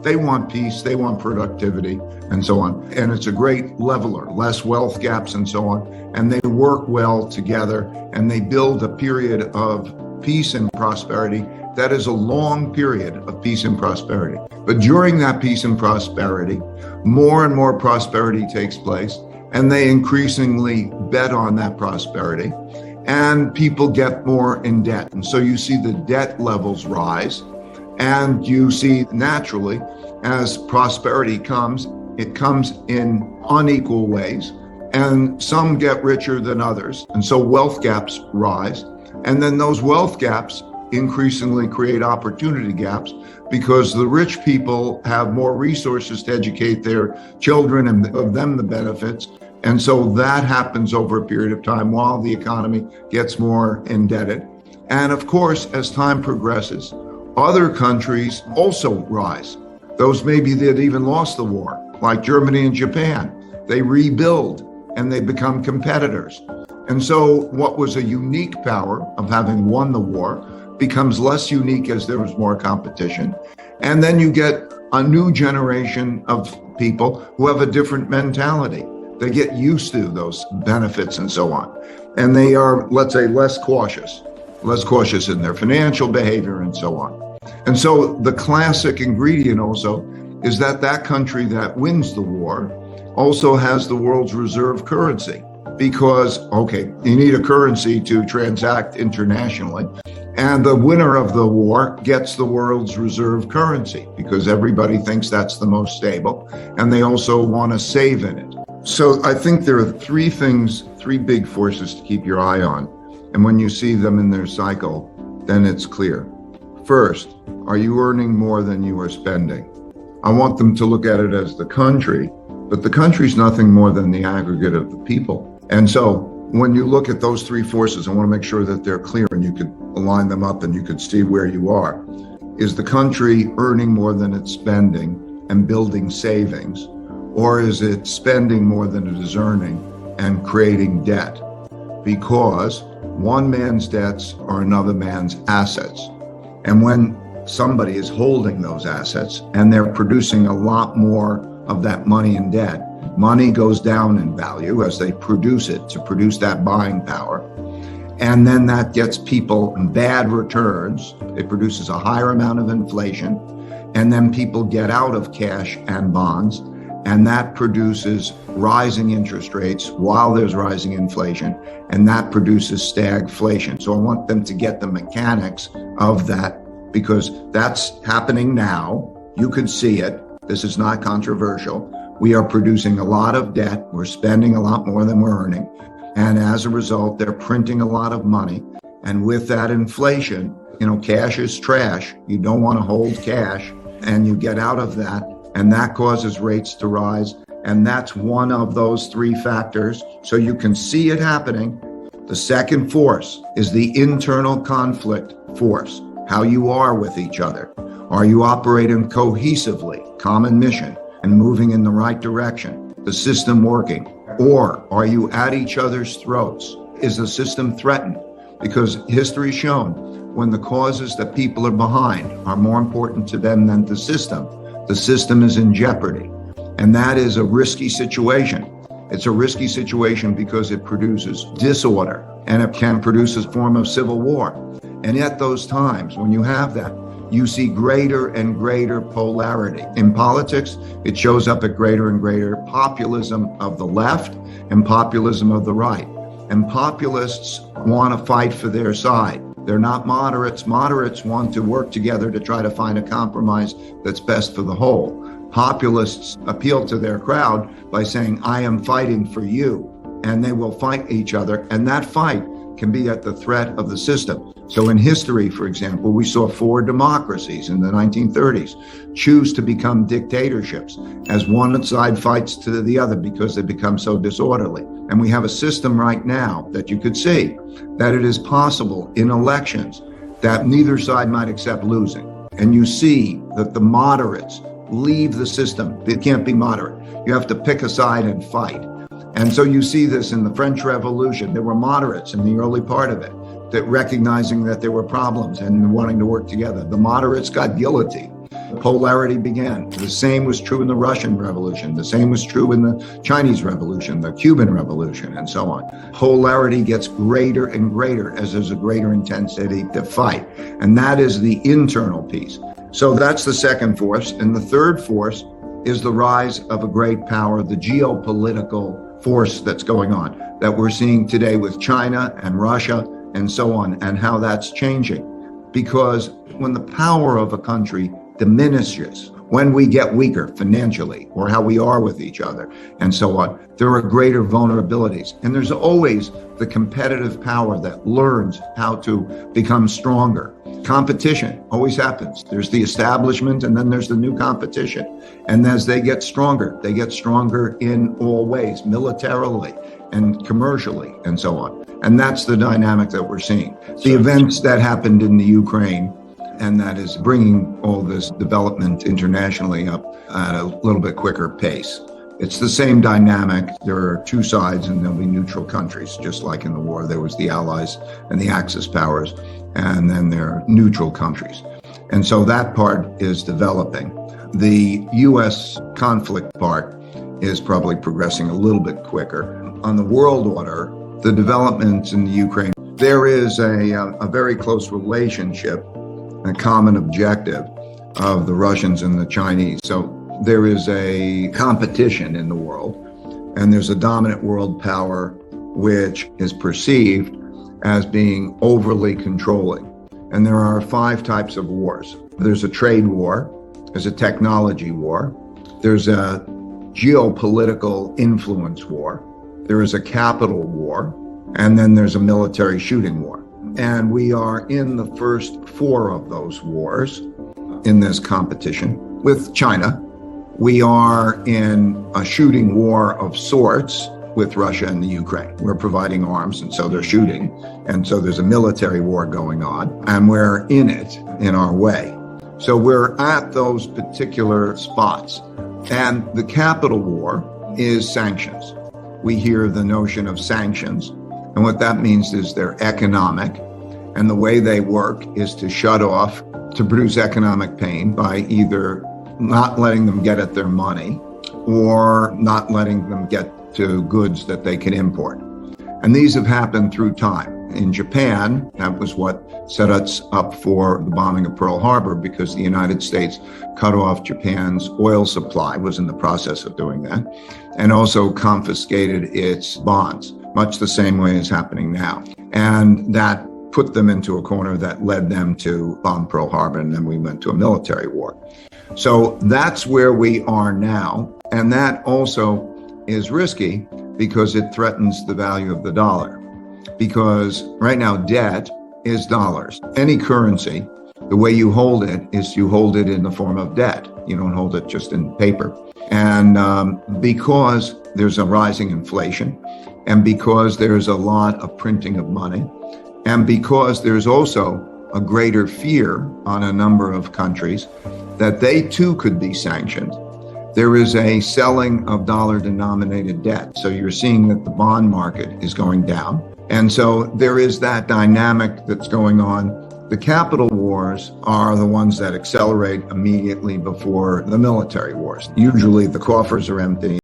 They want peace, they want productivity, and so on. And it's a great leveler, less wealth gaps and so on. And they work well together, and they build a period of peace and prosperity that is a long period of peace and prosperity. But during that peace and prosperity, more and more prosperity takes place, and they increasingly bet on that prosperity, and people get more in debt. And so you see the debt levels rise, and you see naturally, as prosperity comes, it comes in unequal ways, and some get richer than others. And so wealth gaps rise. And then those wealth gaps increasingly create opportunity gaps, because the rich people have more resources to educate their children and of them the benefits. And so that happens over a period of time while the economy gets more indebted. And of course, as time progresses, other countries also rise. Those maybe that even lost the war, like Germany and Japan, they rebuild and they become competitors. And so what was a unique power of having won the war becomes less unique as there was more competition. And then you get a new generation of people who have a different mentality. They get used to those benefits and so on. And they are, let's say, less cautious in their financial behavior and so on. And so the classic ingredient also is that that country that wins the war also has the world's reserve currency, because, okay, you need a currency to transact internationally. And the winner of the war gets the world's reserve currency because everybody thinks that's the most stable, and they also want to save in it. So I think there are three big forces to keep your eye on. And when you see them in their cycle, then it's clear. First, are you earning more than you are spending? I want them to look at it as the country, but the country's nothing more than the aggregate of the people. And so when you look at those three forces, I want to make sure that they're clear and you could align them up and you could see where you are. Is the country earning more than it's spending and building savings? Or is it spending more than it is earning and creating debt? Because one man's debts are another man's assets. And when somebody is holding those assets and they're producing a lot more of that money in debt, money goes down in value as they produce it to produce that buying power. And then that gets people bad returns. It produces a higher amount of inflation. And then people get out of cash and bonds. And that produces rising interest rates while there's rising inflation. And that produces stagflation. So I want them to get the mechanics of that, because that's happening now. You could see it. This is not controversial. We are producing a lot of debt. We're spending a lot more than we're earning. And as a result, they're printing a lot of money. And with that inflation, cash is trash. You don't want to hold cash, and you get out of that. And that causes rates to rise. And that's one of those three factors. So you can see it happening. The second force is the internal conflict force, how you are with each other. Are you operating cohesively, common mission, and moving in the right direction? The system working? Or are you at each other's throats? Is the system threatened? Because history's shown when the causes that people are behind are more important to them than the system is in jeopardy. And that is a risky situation. It's a risky situation because it produces disorder, and it can produce a form of civil war. And at those times, when you have that, you see greater and greater polarity. In politics, it shows up at greater and greater populism of the left and populism of the right. And populists want to fight for their side. They're not moderates. Moderates want to work together to try to find a compromise that's best for the whole. Populists appeal to their crowd by saying, I am fighting for you. And they will fight each other. And that fight can be at the threat of the system. So in history, for example, we saw 4 democracies in the 1930s choose to become dictatorships as one side fights to the other because they become so disorderly. And we have a system right now that you could see that it is possible in elections that neither side might accept losing. And you see that the moderates leave the system. It can't be moderate. You have to pick a side and fight. And so you see this in the French Revolution. There were moderates in the early part of it, that recognizing that there were problems and wanting to work together. The moderates got guillotined. Polarity began. The same was true in the Russian Revolution. The same was true in the Chinese Revolution, the Cuban Revolution, and so on. Polarity gets greater and greater as there's a greater intensity to fight. And that is the internal piece. So that's the second force. And the third force is the rise of a great power, the geopolitical force that's going on, that we're seeing today with China and Russia and so on, and how that's changing. Because when the power of a country diminishes, when we get weaker financially, or how we are with each other, and so on, there are greater vulnerabilities. And there's always the competitive power that learns how to become stronger. Competition always happens. There's the establishment, and then there's the new competition. And as they get stronger in all ways, militarily and commercially, and so on. And that's the dynamic that we're seeing. The events that happened in the Ukraine, and that is bringing all this development internationally up at a little bit quicker pace. It's the same dynamic. There are two sides and there'll be neutral countries, just like in the war. There was the Allies and the Axis powers, and then there are neutral countries. And so that part is developing. The U.S. conflict part is probably progressing a little bit quicker. On the world order, the developments in the Ukraine, there is a very close relationship, a common objective of the Russians and the Chinese. So there is a competition in the world, and there's a dominant world power which is perceived as being overly controlling. And there are 5 types of wars. There's a trade war, there's a technology war, there's a geopolitical influence war, there is a capital war, and then there's a military shooting war. And we are in the first 4 of those wars in this competition with China. We are in a shooting war of sorts with Russia and the Ukraine. We're providing arms, and so they're shooting. And so there's a military war going on, and we're in it in our way. So we're at those particular spots. And the capital war is sanctions. We hear the notion of sanctions. And what that means is they're economic. And the way they work is to shut off, to produce economic pain by either not letting them get at their money or not letting them get to goods that they can import. And these have happened through time. In Japan, that was what set us up for the bombing of Pearl Harbor, because the United States cut off Japan's oil supply, was in the process of doing that, and also confiscated its bonds, much the same way as happening now. And that put them into a corner that led them to bomb Pearl Harbor, and then we went to a military war. So that's where we are now. And that also is risky because it threatens the value of the dollar. Because right now, debt is dollars. Any currency, the way you hold it is you hold it in the form of debt. You don't hold it just in paper. And because there's a rising inflation, and because there's a lot of printing of money, and because there's also a greater fear on a number of countries that they too could be sanctioned, there is a selling of dollar-denominated debt. So you're seeing that the bond market is going down. And so there is that dynamic that's going on. The capital wars are the ones that accelerate immediately before the military wars. Usually the coffers are empty